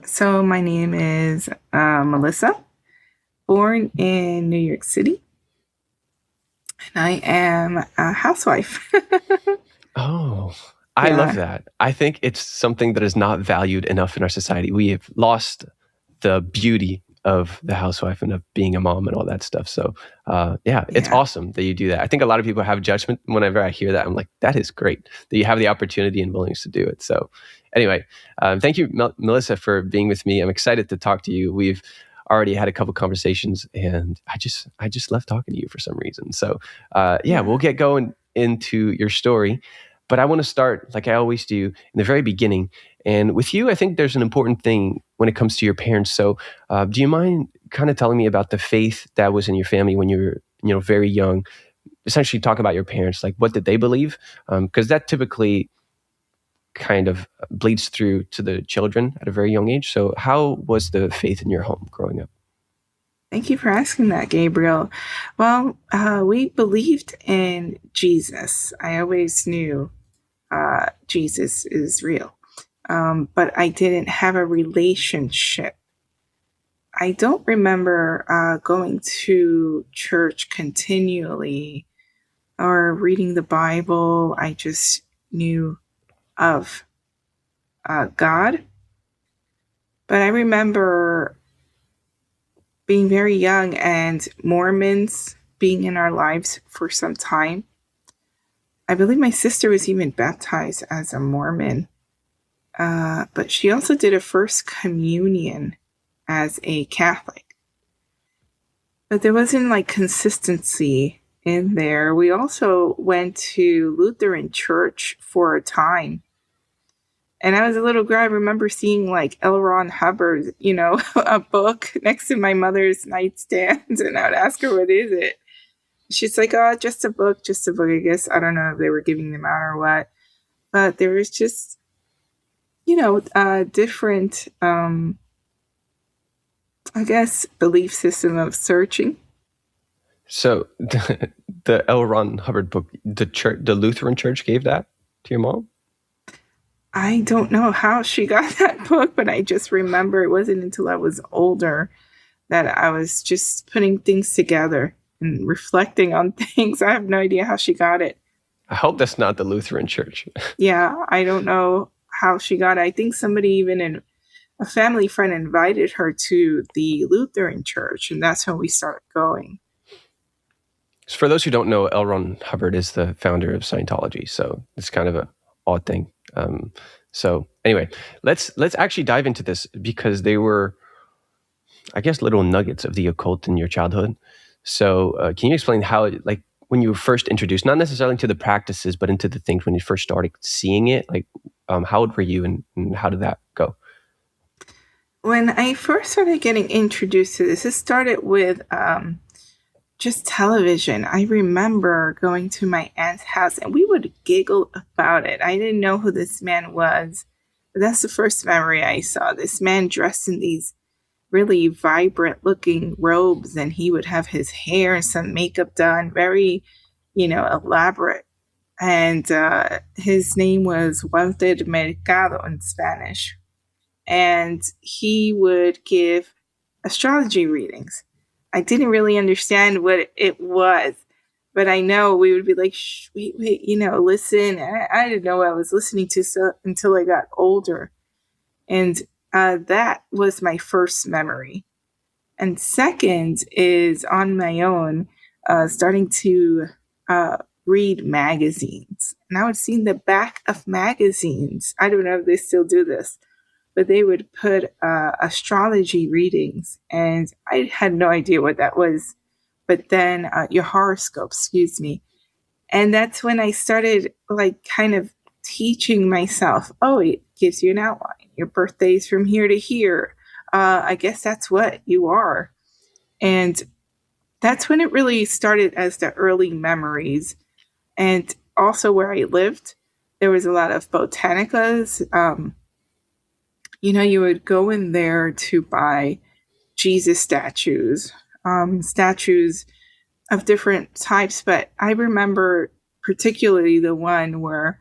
So my name is Melissa, born in New York City, and I am a housewife. Oh, I love Yeah, that. I think it's something that is not valued enough in our society. We have lost the beauty of the housewife and of being a mom and all that stuff. So, yeah, it's yeah. awesome that you do that. I think a lot of people have judgment whenever I hear that. I'm like, that is great that you have the opportunity and willingness to do it. So, anyway, thank you, Melissa, for being with me. I'm excited to talk to you. We've already had a couple conversations, and I just love talking to you for some reason. So, yeah, we'll Yeah. get going into your story. But I want to start, like I always do, in the very beginning. And with you, I think there's an important thing when it comes to your parents. So, do you mind kind of telling me about the faith that was in your family when you were, very young? Essentially, talk about your parents. Like, what did they believe? Because that typically kind of bleeds through to the children at a very young age. So, how was the faith in your home growing up? Thank you for asking that, Gabriel. Well, we believed in Jesus. I always knew Jesus is real, but I didn't have a relationship. I don't remember going to church continually or reading the Bible. I just knew of God. But I remember being very young and Mormons being in our lives for some time. I believe my sister was even baptized as a Mormon, but she also did a first communion as a Catholic. But there wasn't like consistency in there. We also went to Lutheran church for a time. And I was a little girl. I remember seeing like L. Ron Hubbard, a book next to my mother's nightstand. And I would ask her, what is it? She's like, oh, just a book, just a book. I guess I don't know if they were giving them out or what. But there was just, different, I guess, belief system of searching. So, the L. Ron Hubbard book, the Lutheran Church gave that to your mom? I don't know how she got that book, but I just remember it wasn't until I was older that I was just putting things together and reflecting on things. I have no idea how she got it. I hope that's not the Lutheran Church. Yeah, I don't know how she got it. I think somebody, even in a family friend, invited her to the Lutheran church, and that's when we started going. For those who don't know, L. Ron Hubbard is the founder of Scientology, so it's kind of a odd thing. So anyway, let's actually dive into this because they were, I guess, little nuggets of the occult in your childhood. So can you explain how, like, when you were first introduced, not necessarily to the practices, but into the things when you first started seeing it? Like, how old were you, and how did that go? When I first started getting introduced to this, it started with just television. I remember going to my aunt's house and we would giggle about it. I didn't know who this man was, but that's the first memory I saw. This man dressed in these really vibrant looking robes, and he would have his hair and some makeup done, very, elaborate. And his name was Walter Mercado in Spanish. And he would give astrology readings. I didn't really understand what it was, but I know we would be like, shh, wait, listen. I didn't know what I was listening to until I got older. And that was my first memory. And second is on my own, starting to read magazines. And I would see the back of magazines. I don't know if they still do this, but they would put astrology readings. And I had no idea what that was. But then your horoscope, excuse me. And that's when I started like kind of teaching myself, oh, it gives you an outline. Your birthday's from here to here. I guess that's what you are. And that's when it really started as the early memories. And also where I lived, there was a lot of botanicas. You would go in there to buy Jesus statues, statues of different types. But I remember particularly the one where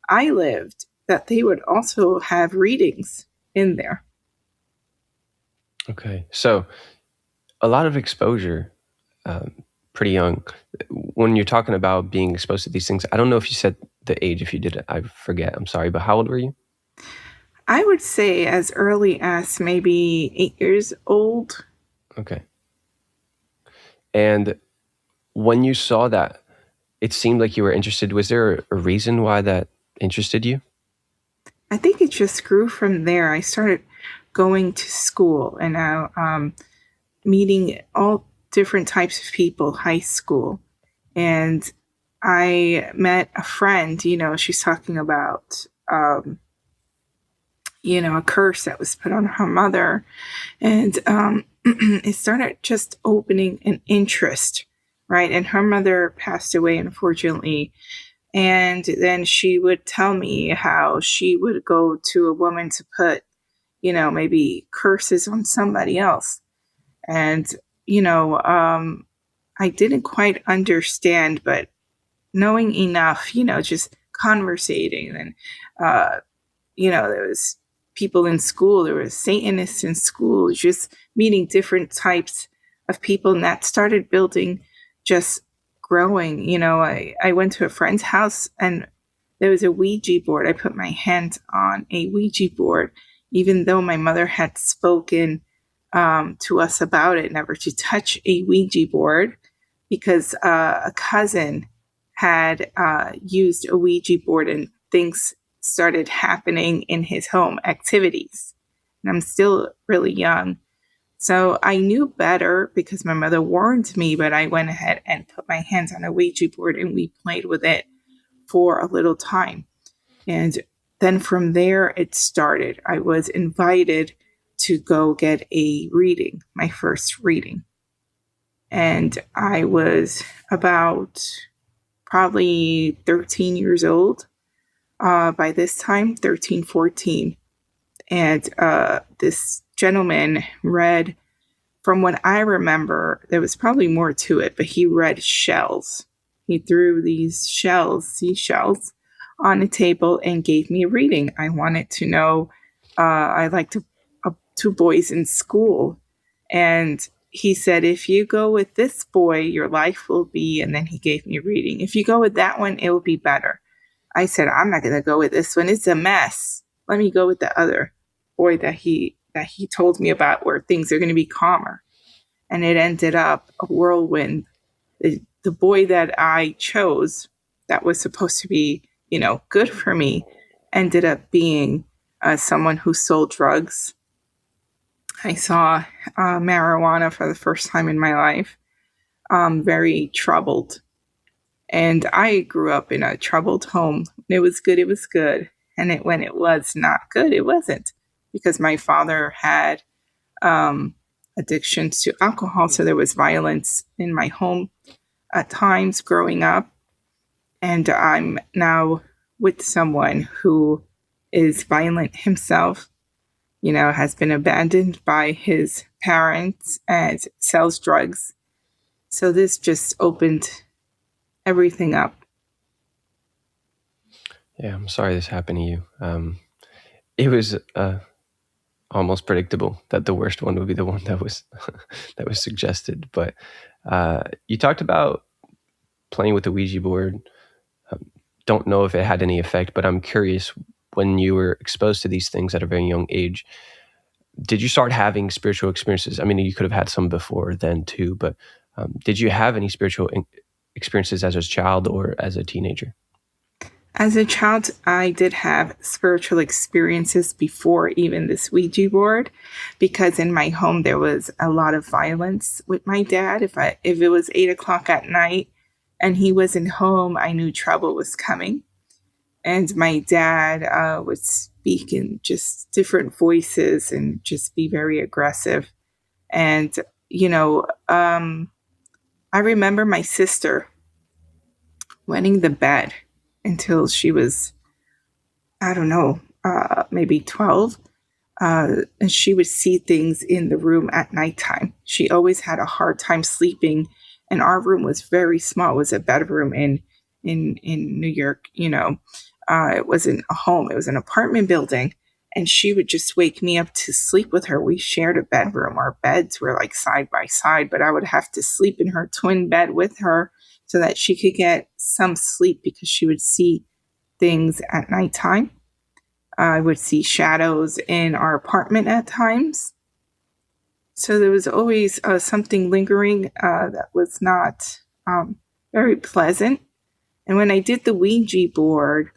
I lived that they would also have readings in there. Okay. So a lot of exposure, um, pretty young. When you're talking about being exposed to these things, I don't know if you said the age. If you did, I forget. I'm sorry. But how old were you? I would say as early as maybe 8 years old. Okay. And when you saw that, it seemed like you were interested. Was there a reason why that interested you? I think it just grew from there. I started going to school and meeting all different types of people, high school. And I met a friend, she's talking about, a curse that was put on her mother. And it started just opening an interest, right? And her mother passed away, unfortunately. And then she would tell me how she would go to a woman to put, maybe curses on somebody else. And, you know, um, I didn't quite understand, but knowing enough, just conversating and, uh, there was people in school, there was Satanists in school, just meeting different types of people. And that started building, just growing. I went to a friend's house and there was a Ouija board. I put my hand on a Ouija board, even though my mother had spoken to us about it, never to touch a Ouija board, because a cousin had used a Ouija board and things started happening in his home, activities. And I'm still really young. So I knew better because my mother warned me, but I went ahead and put my hands on a Ouija board and we played with it for a little time. And then from there, it started. I was invited to go get a reading, my first reading. And I was about probably 13 years old by this time, 13, 14. And this gentleman read, from what I remember, there was probably more to it, but he read shells. He threw these shells, seashells, on a table and gave me a reading. I wanted to know. I liked two boys in school, and he said, if you go with this boy, your life will be, and then he gave me a reading. If you go with that one, it will be better. I said, I'm not going to go with this one. It's a mess. Let me go with the other boy that he told me about, where things are going to be calmer. And it ended up a whirlwind. The boy that I chose, that was supposed to be, good for me, ended up being someone who sold drugs. I saw marijuana for the first time in my life. Very troubled. And I grew up in a troubled home. It was good, it was good. And when it was not good, it wasn't. Because my father had addictions to alcohol. So there was violence in my home at times growing up. And I'm now with someone who is violent himself, has been abandoned by his parents and sells drugs. So this just opened everything up. Yeah, I'm sorry this happened to you. It was almost predictable that the worst one would be the one that was that was suggested. But you talked about playing with the Ouija board. Don't know if it had any effect, but I'm curious, when you were exposed to these things at a very young age, did you start having spiritual experiences? I mean, you could have had some before then too, but did you have any spiritual experiences as a child or as a teenager? As a child, I did have spiritual experiences before even this Ouija board, because in my home there was a lot of violence with my dad. If it was 8 o'clock at night and he wasn't home, I knew trouble was coming. And my dad would speak in just different voices and just be very aggressive. And I remember my sister wetting the bed until she was, I don't know, maybe 12. And she would see things in the room at nighttime. She always had a hard time sleeping, and our room was very small. It was a bedroom in New York. It wasn't a home; it was an apartment building, and she would just wake me up to sleep with her. We shared a bedroom. Our beds were like side by side, but I would have to sleep in her twin bed with her so that she could get some sleep because she would see things at nighttime. I would see shadows in our apartment at times. So there was always something lingering that was not very pleasant. And when I did the Ouija board,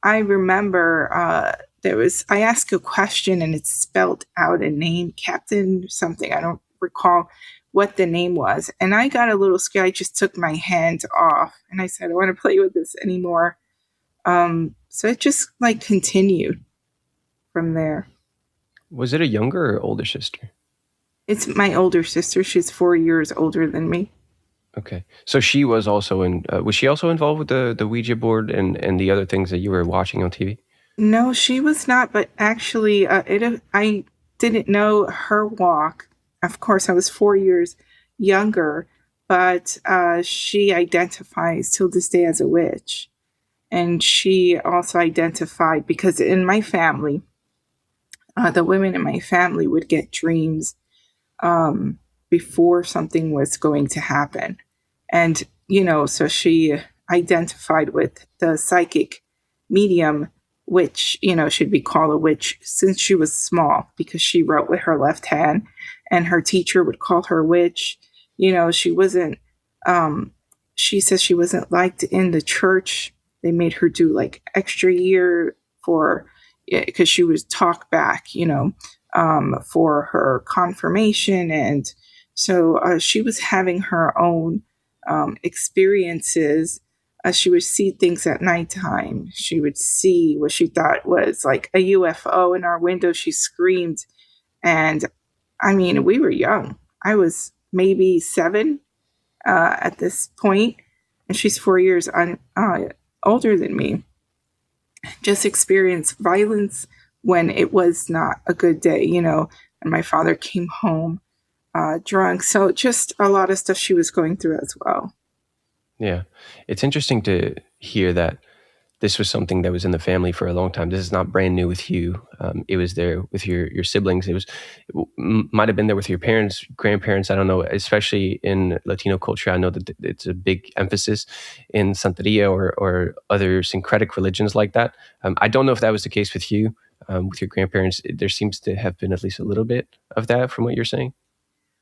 I remember I asked a question and it spelled out a name, Captain something. I don't recall what the name was. And I got a little scared. I just took my hand off and I said, I don't want to play with this anymore. So it just like continued from there. Was it a younger or older sister? It's my older sister. She's 4 years older than me. Okay. So she was also was she also involved with the Ouija board and the other things that you were watching on TV? No, she was not, but actually, I didn't know her walk. Of course, I was 4 years younger, but she identifies till this day as a witch. And she also identified, because in my family, the women in my family would get dreams before something was going to happen. And, so she identified with the psychic medium, which, should be called a witch since she was small because she wrote with her left hand and her teacher would call her witch. She wasn't, she says she wasn't liked in the church. They made her do like extra year because she was talk back, for her confirmation. And so she was having her own experiences. She would see things at nighttime. She would see what she thought was like a UFO in our window. She screamed. And I mean, we were young. I was maybe 7 at this point, and she's 4 years older than me. Just experienced violence when it was not a good day, and my father came home drunk. So just a lot of stuff she was going through as well. Yeah. It's interesting to hear that this was something that was in the family for a long time. This is not brand new with you. It was there with your siblings. Might have been there with your parents, grandparents. I don't know. Especially in Latino culture, I know that it's a big emphasis in Santeria or other syncretic religions like that. I don't know if that was the case with you, with your grandparents. There seems to have been at least a little bit of that from what you're saying.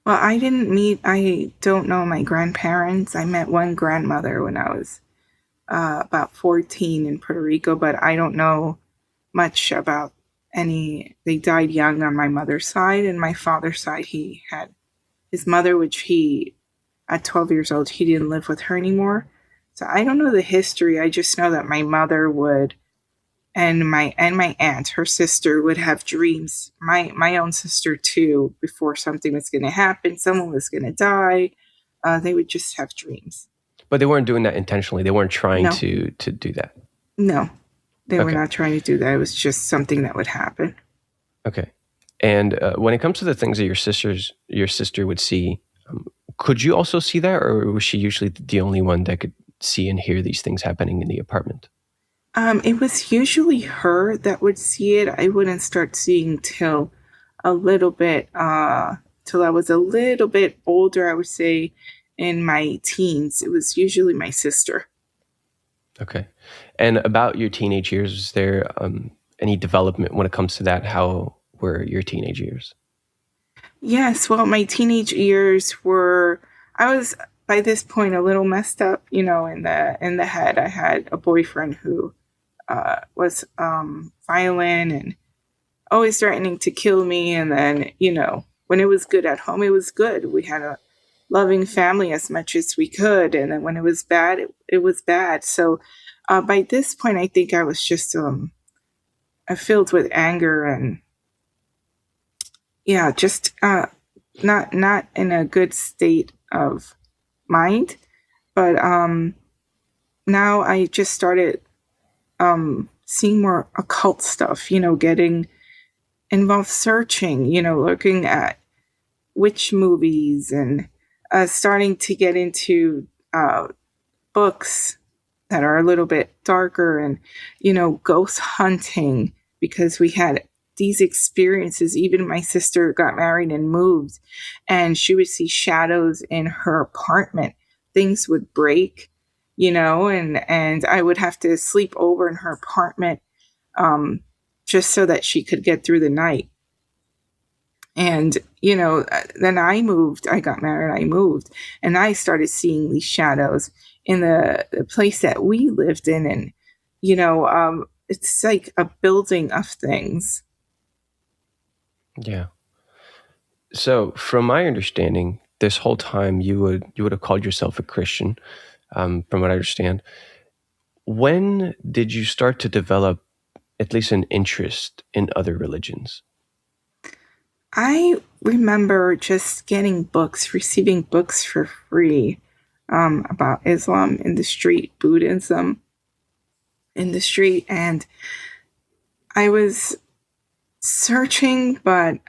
Well, I don't know my grandparents. I met one grandmother when I was about 14 in Puerto Rico, but I don't know much about any. They died young on my mother's side, and my father's side, he had his mother, which at 12 years old, he didn't live with her anymore. So I don't know the history. I just know that my mother would, and my aunt, her sister, would have dreams. My own sister too. Before something was going to happen, someone was going to die. They would just have dreams. But they weren't doing that intentionally. They weren't trying No. to do that. No, they were Okay. not trying to do that. It was just something that would happen. Okay. And when it comes to the things that your sister would see, could you also see that, or was she usually the only one that could see and hear these things happening in the apartment? It was usually her that would see it. I wouldn't start seeing till a little bit, till I was a little bit older, I would say in my teens. It was usually my sister. Okay. And about your teenage years, was there any development when it comes to that? How were your teenage years? Yes, well, my teenage years I was by this point a little messed up, in the head. I had a boyfriend who was violent and always threatening to kill me. And then, when it was good at home, it was good. We had a loving family as much as we could. And then when it was bad, it was bad. So by this point, I think I was just filled with anger and, yeah, just not in a good state of mind. But now I just started seeing more occult stuff, getting involved, searching, looking at witch movies and starting to get into books that are a little bit darker and, ghost hunting, because we had these experiences. Even my sister got married and moved, and she would see shadows in her apartment. Things would break, and I would have to sleep over in her apartment, um, just so that she could get through the night. And, then I got married, I moved, and I started seeing these shadows in the place that we lived in. And, it's like a building of things. Yeah. So, from my understanding, this whole time you would have called yourself a Christian, from what I understand. When did you start to develop at least an interest in other religions? I remember just getting books, receiving books for free, about Islam in the street, Buddhism in the street. And I was searching, but